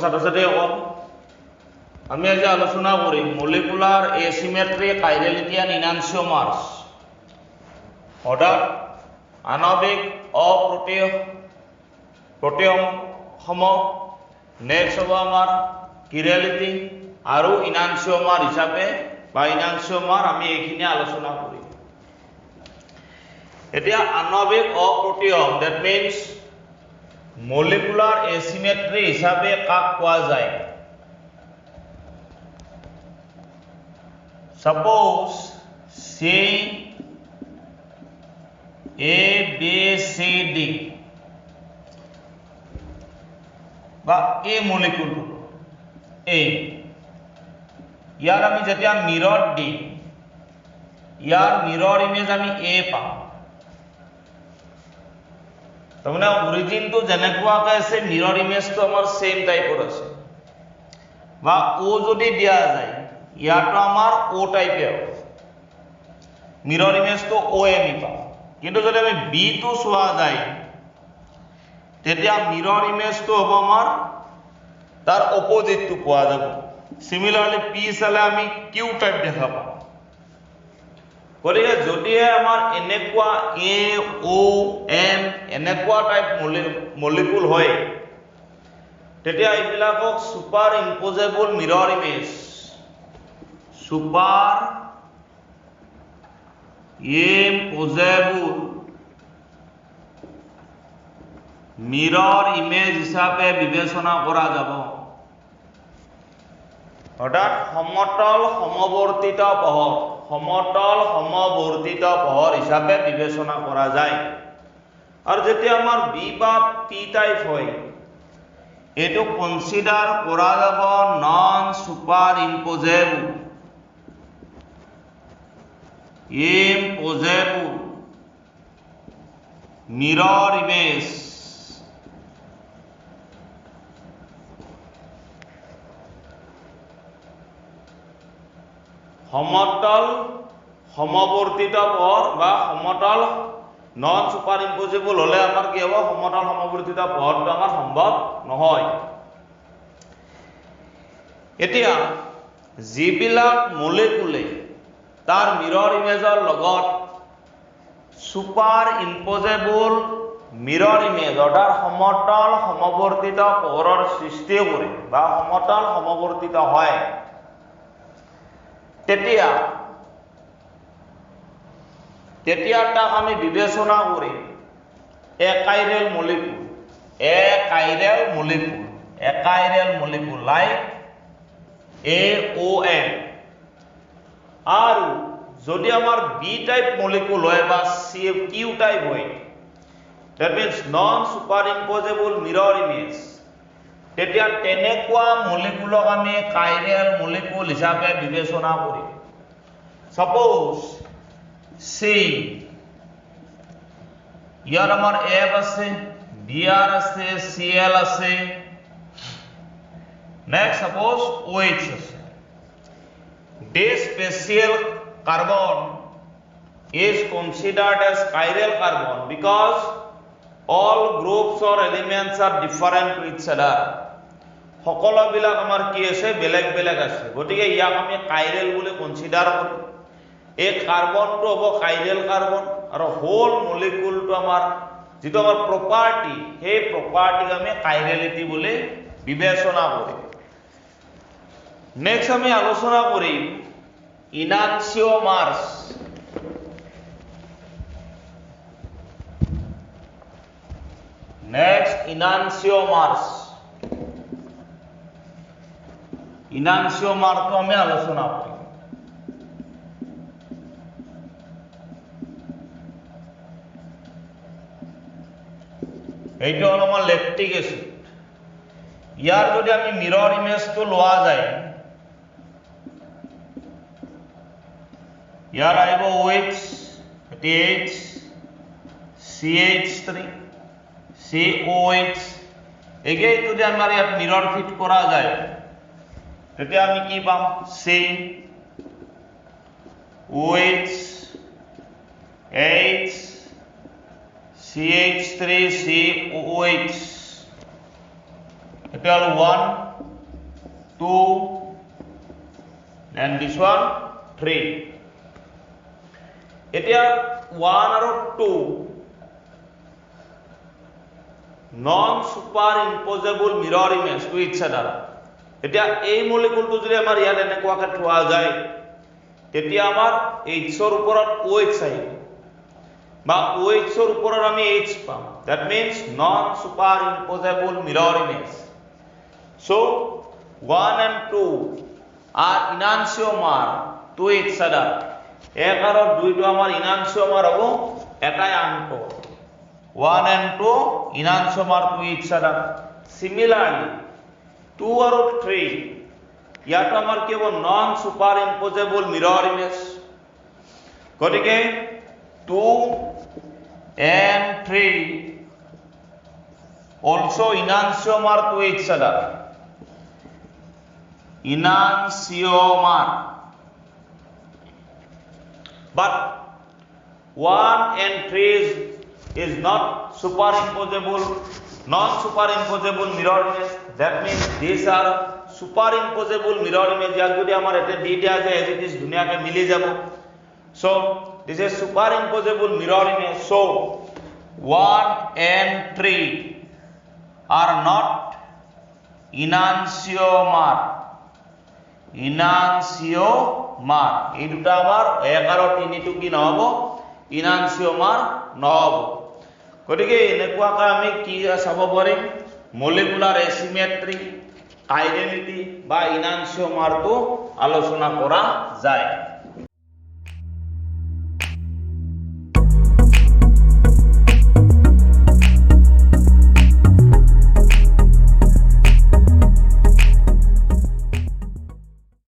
ছাত্ৰ-ছাত্ৰীসকল আমি আজি আলোচনা কৰিম molecular asymmetry, chirality and enantiomers অৰ্থাৎ আণৱিক প্ৰোটিয়ম সমূহ নেক্সট হ'ব আমাৰ chirality আৰু enantiomer হিচাপে বা enantiomer আমি এইখিনি আলোচনা কৰিম এতিয়া আণৱিক প্ৰোটিয়ম that means molecular asymmetry হিসাবে কাক কোৱা যায় suppose say A B C D বা A molecule A ইয়াৰ আমি যেতিয়া মিৰৰ দি ইয়াৰ মিৰৰ ইমেজ আমি A পাম তাৰমানে অৰিজিন তো যেনেকুৱাকৈ আছে মিৰৰ ইমেজটো আমাৰ সেম টাইপৰ আছে বা ও যদি দিয়া যায় ইয়াটো আমাৰ ও টাইপে হ'ব মিৰৰ ইমেজটো ও আমি পাম কিন্তু যদি আমি বি টো চোৱা যায় তেতিয়া মিৰৰ ইমেজটো হ'ব আমাৰ তাৰ অপোজিটটো পোৱা যাব সিমিলাৰলি পি চালে আমি কিউ টাইপ দেখা পাম গতিকে যদিহে আমাৰ এনেকুৱা এ ও এম এনেকুৱা টাইপ মলিকুল হয় তেতিয়া এইবিলাকক superimposable mirror image superimposable mirror image হিচাপে বিবেচনা কৰা যাব অৰ্থাৎ সমতল সমবৰ্তিত পোহৰ হিচাপে বিবেচনা কৰা যায় আৰু যেতিয়া আমাৰ বি বা পি টাইপ হয় এটো কনসিডাৰ কৰা যাব নন সুপাৰ ইম্পোজেবল মিৰৰ ইমেজ সমতল সমবৰ্তিত পোহৰ বা সমতল নন সুপাৰ ইম্পোজেবল হলে আমাৰ কি হ'ব সমতল সমবৰ্তিত পোহৰটো আমাৰ সম্ভৱ নহয় এতিয়া যিবিলাক মলিকুলে তাৰ মিৰৰ ইমেজৰ লগত সুপাৰ ইম্পোজেবল মিৰৰ ইমেজ অৰ্থাৎ সমতল সমবৰ্তিত পোহৰৰ সৃষ্টি কৰে বা সমতল সমবৰ্তিত হয় তেতিয়া তাক আমি বিবেচনা কৰিম একাইৰেল মলিকুল লাইক AON আৰু যদি আমাৰ বি টাইপ মলিকুল হয় বা কিউ টাইপ হয় that means non superimposable mirror image তেতিয়া তেনেকুৱা মলিকুলক আমি কাইৰেল মলিকুল হিচাপে বিবেচনা কৰিম suppose see ইয়াৰ আমাৰ F আছে Br আছে Cl আছে next suppose OH আছে this special carbon is considered as chiral carbon because all groups or elements are different to each other সকলো বিলাক আমাৰ কি আছে বেলেগ বেলেগ আছে গতিকে ইয়াক আমি কাইৰেল বুলি কনসিডাৰ কৰিম এই কাৰ্বনটো হ'ব কাইৰেল কাৰ্বন আৰু হোল মলিকুলটো আমাৰ যেটো আমাৰ প্ৰপাৰ্টি সেই প্ৰপাৰ্টিক আমি কাইৰেলিটি বুলি বিবেচনা কৰিম নেক্সট আমি আলোচনা কৰিম enantiomers enantiomerটো আমি আলোচনা কৰিম এইটো হল আমাৰ ল্যাকটিক এসিড ইয়াৰ যদি আমি মিৰৰ ইমেজটো লোৱা যায় ইয়াৰ আহিব OH H CH3 COH এগেই যদি আমাৰ ইয়াত মিৰৰ ফিট কৰা যায় তেতিয়া আমি কি পাম C OH H CH3COH এটা হল 1 2 and this one 3 এতিয়া 1 আৰু 2 non superimposable mirror image to each other এতিয়া এই মলিকুলটো যদি আমাৰ ইয়াত এনেকুৱাকে থোৱা যায় তেতিয়া আমাৰ H ৰ ওপৰত OH আহিব বা OH ৰ ওপৰত আমি H পাম that means non superimposable mirror image so 1 and 2 are enantiomer to each other 1 আৰু 2 টো আমাৰ enantiomer হ'ব এটাই আনটো 1 and 2 enantiomer to each other similarly 2 আৰু 3 ইয়াত আমাৰ কি হ'ব non superimposable mirror image গতিকে 2 and 3 also enantiomer to each other enantiomer but 1 and 3 is not superimposable non superimposable mirror image that means these are superimposable mirror image jak jodi amar ete di dia jay as it is dunia ke mili jabo so this is superimposable mirror image so 1 and 3 are not enantiomer এই দুটা আমার 11 3 two কি নহব enantiomer নহব গতিকে এনেকুৱাকৈ আমি কি চাব পাৰিম মলিকুলাৰ asymmetry chirality বা enantiomer তো আলোচনা কৰা যায়